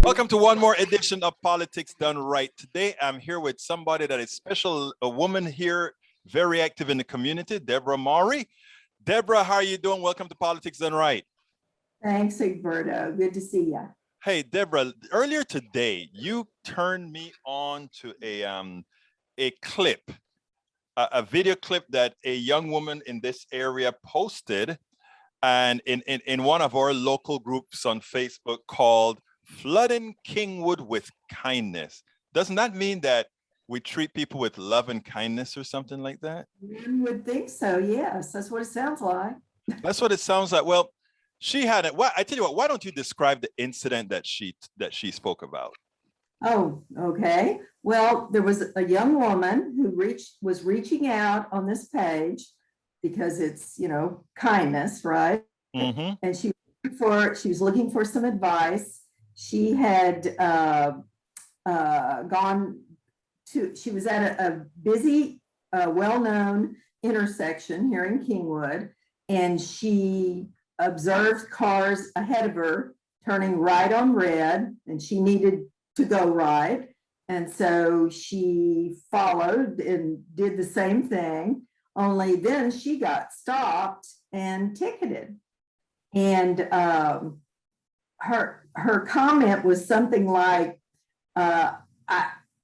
Welcome to one more edition of Politics Done Right. Today, I'm here with somebody that is special, a woman here, very active in the community, Deborah Mowrey. Deborah, how are you doing? Welcome to Politics Done Right. Thanks, Egberto. Good to see you. Hey, Deborah, earlier today, you turned me on to a clip, a video clip that a young woman in this area posted, and in one of our local groups on Facebook called Flooding Kingwood with Kindness. Doesn't that mean that we treat people with love and kindness or something like that? One would think so, yes. That's what it sounds like. That's what it sounds like. Well, she had it. Well, I tell you what, why don't you describe the incident that she spoke about? Oh, okay. Well, there was a young woman who was reaching out on this page because it's, kindness, right? Mm-hmm. And she was looking for some advice. She had she was at a busy, well-known intersection here in Kingwood, and she observed cars ahead of her turning right on red, and she needed to go right. And so she followed and did the same thing, only then she got stopped and ticketed. And her comment was something like, I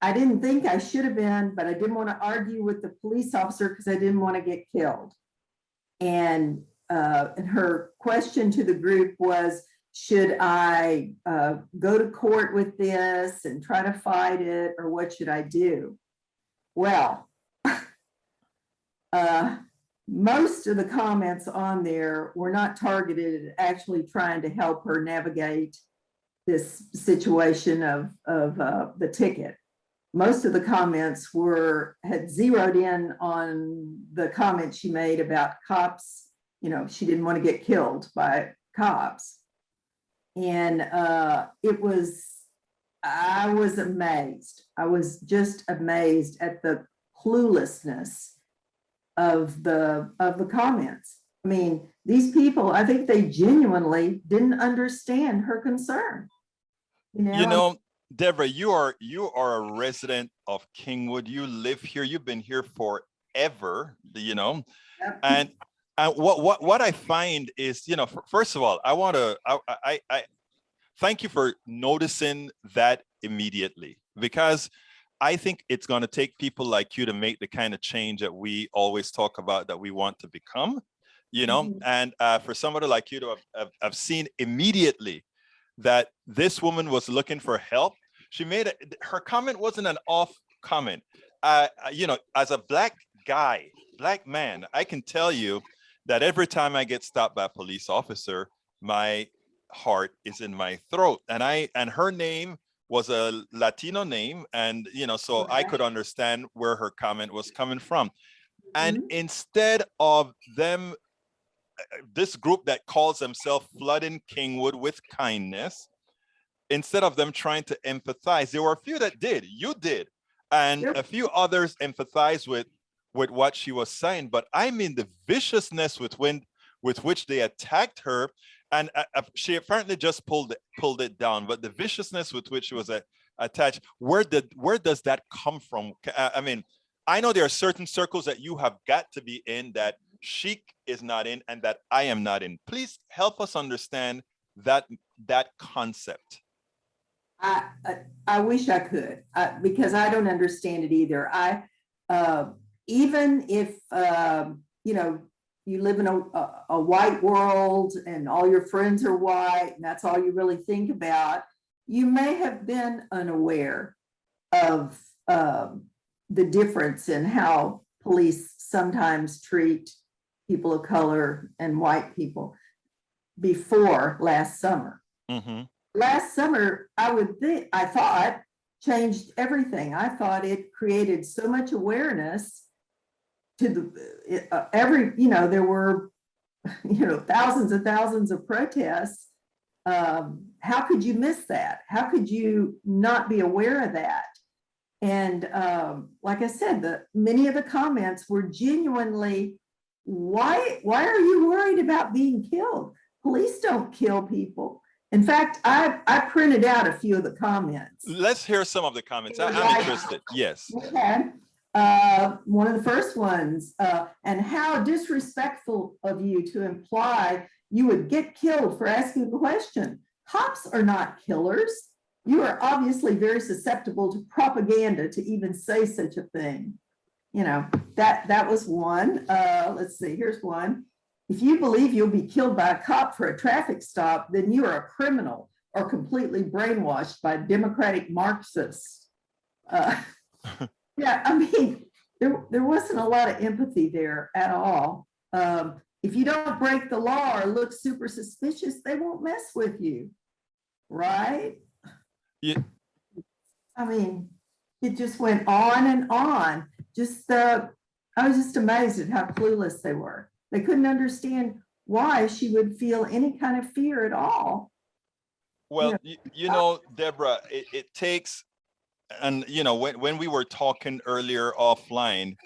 didn't think I should have been, but I didn't want to argue with the police officer because I didn't want to get killed. And her question to the group was, should I go to court with this and try to fight it, or what should I do? Well, most of the comments on there were not targeted at actually trying to help her navigate this situation of the ticket. Most of the comments had zeroed in on the comment she made about cops. She didn't want to get killed by cops. And I was amazed. I was just amazed at the cluelessness of the comments. I mean, these people, I think they genuinely didn't understand her concern. Deborah, you are a resident of Kingwood. You live here. You've been here forever. Yep. And what I find is, first of all, I thank you for noticing that immediately, because I think it's going to take people like you to make the kind of change that we always talk about that we want to become, mm-hmm. And for somebody like you to have seen immediately that this woman was looking for help. Her comment wasn't an off comment. As a black man, I can tell you that every time I get stopped by a police officer, my heart is in my throat. And her name was a Latino name, and so okay. I could understand where her comment was coming from. And mm-hmm. instead of them, this group that calls themselves Flooding Kingwood with Kindness, instead of them trying to empathize, there were a few that did. You did, and yep. A few others empathized with what she was saying. But I mean, the viciousness with which they attacked her. And she apparently just pulled it down, but the viciousness with which she was attached, where does that come from? I mean, I know there are certain circles that you have got to be in that Sheik is not in and that I am not in. Please help us understand that concept. I wish I could, because I don't understand it either. Even if, you live in a white world and all your friends are white and that's all you really think about, you may have been unaware of the difference in how police sometimes treat people of color and white people before last summer. Mm-hmm. Last summer, I thought changed everything. I thought it created so much awareness to there were, thousands and thousands of protests. How could you miss that? How could you not be aware of that? And like I said, many of the comments were genuinely, why are you worried about being killed? Police don't kill people. In fact, I printed out a few of the comments. Let's hear some of the comments. I'm Right. interested. Yes. Okay. One of the first ones, and how disrespectful of you to imply you would get killed for asking a question. Cops are not killers. You are obviously very susceptible to propaganda to even say such a thing. You know, that was one. Let's see, here's one. If you believe you'll be killed by a cop for a traffic stop, then you are a criminal or completely brainwashed by Democratic Marxists. Yeah, I mean, there wasn't a lot of empathy there at all. If you don't break the law or look super suspicious, they won't mess with you, right? Yeah. I mean, it just went on and on. I was just amazed at how clueless they were. They couldn't understand why she would feel any kind of fear at all. Well, you know, Deborah, it takes, and you know, when we were talking earlier offline,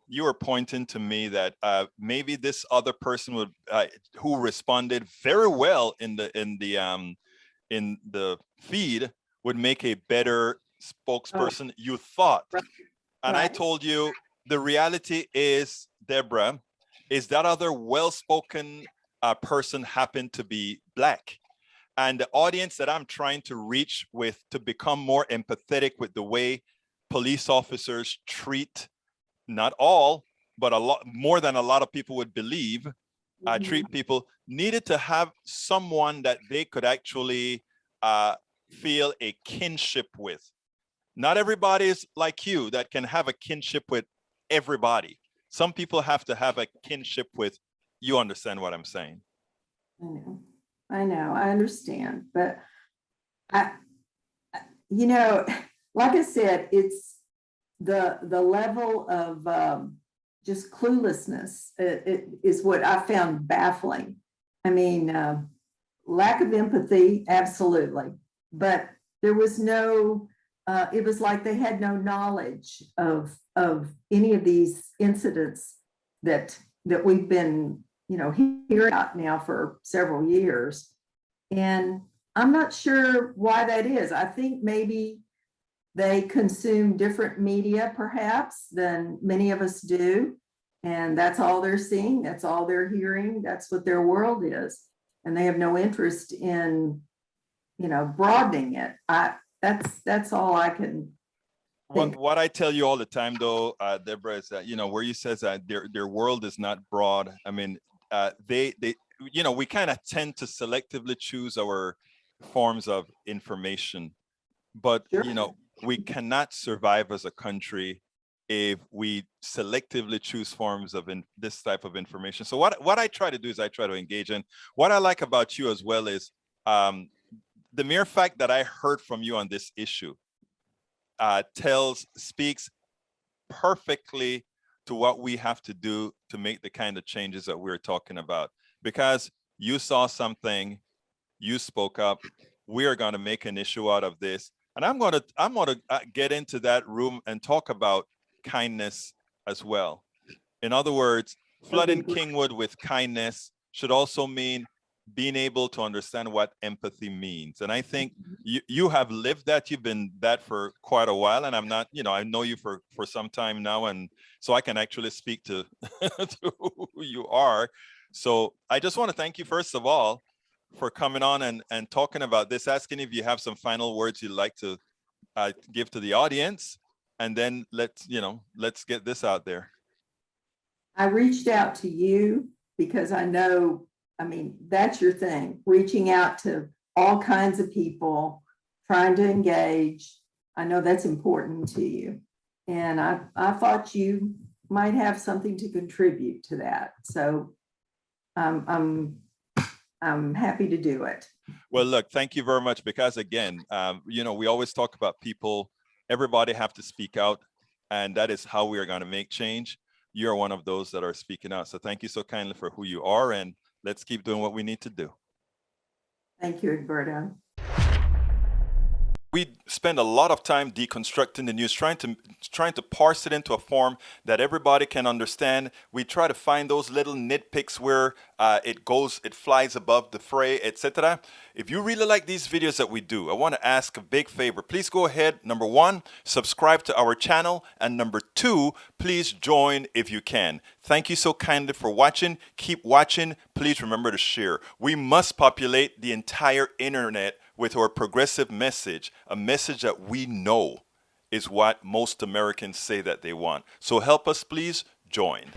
you were pointing to me that maybe this other person would who responded very well in the feed would make a better spokesperson. You thought, and I told you the reality is, Deborah, is that other well-spoken person happened to be Black. And the audience that I'm trying to reach with to become more empathetic with the way police officers treat, not all, but a lot more than a lot of people would believe, treat people, needed to have someone that they could actually feel a kinship with. Not everybody is like you that can have a kinship with everybody. Some people have to have a kinship with, you understand what I'm saying? I know, I understand, but you know, like I said, it's the level of just cluelessness. It is what I found baffling. I mean, lack of empathy, absolutely, but there was no. It was like they had no knowledge of any of these incidents that we've been, you know, hearing out now for several years. And I'm not sure why that is. I think maybe they consume different media perhaps than many of us do. And that's all they're seeing. That's all they're hearing. That's what their world is. And they have no interest in, you know, broadening it. That's all I can think. What I tell you all the time, though, Deborah, is that, you know, where you says that their world is not broad. I mean, they you know, we kind of tend to selectively choose our forms of information, but Sure. you know, we cannot survive as a country if we selectively choose forms of this type of information. So what I try to do is I try to engage in. What I like about you as well is the mere fact that I heard from you on this issue speaks perfectly to what we have to do to make the kind of changes that we're talking about. Because you saw something, you spoke up, we are going to make an issue out of this. And I'm going to get into that room and talk about kindness as well. In other words, flooding Kingwood with kindness should also mean being able to understand what empathy means. And I think you have lived that. You've been that for quite a while. And I'm not, you know, I know you for some time now. And so I can actually speak to, to who you are. So I just want to thank you, first of all, for coming on and talking about this, asking if you have some final words you'd like to give to the audience. And then let's get this out there. I reached out to you because I know, I mean, that's your thing, reaching out to all kinds of people, trying to engage. I know that's important to you. And I thought you might have something to contribute to that. So I'm happy to do it. Well, look, thank you very much. Because again, you know, we always talk about people, everybody have to speak out, and that is how we are going to make change. You're one of those that are speaking out. So thank you so kindly for who you are, and let's keep doing what we need to do. Thank you, Egberto. We spend a lot of time deconstructing the news, trying to parse it into a form that everybody can understand. We try to find those little nitpicks where it flies above the fray, etc. If you really like these videos that we do, I want to ask a big favor. Please go ahead. Number one, subscribe to our channel, and number two, please join if you can. Thank you so kindly for watching. Keep watching. Please remember to share. We must populate the entire internet with our progressive message, a message that we know is what most Americans say that they want. So help us, please join.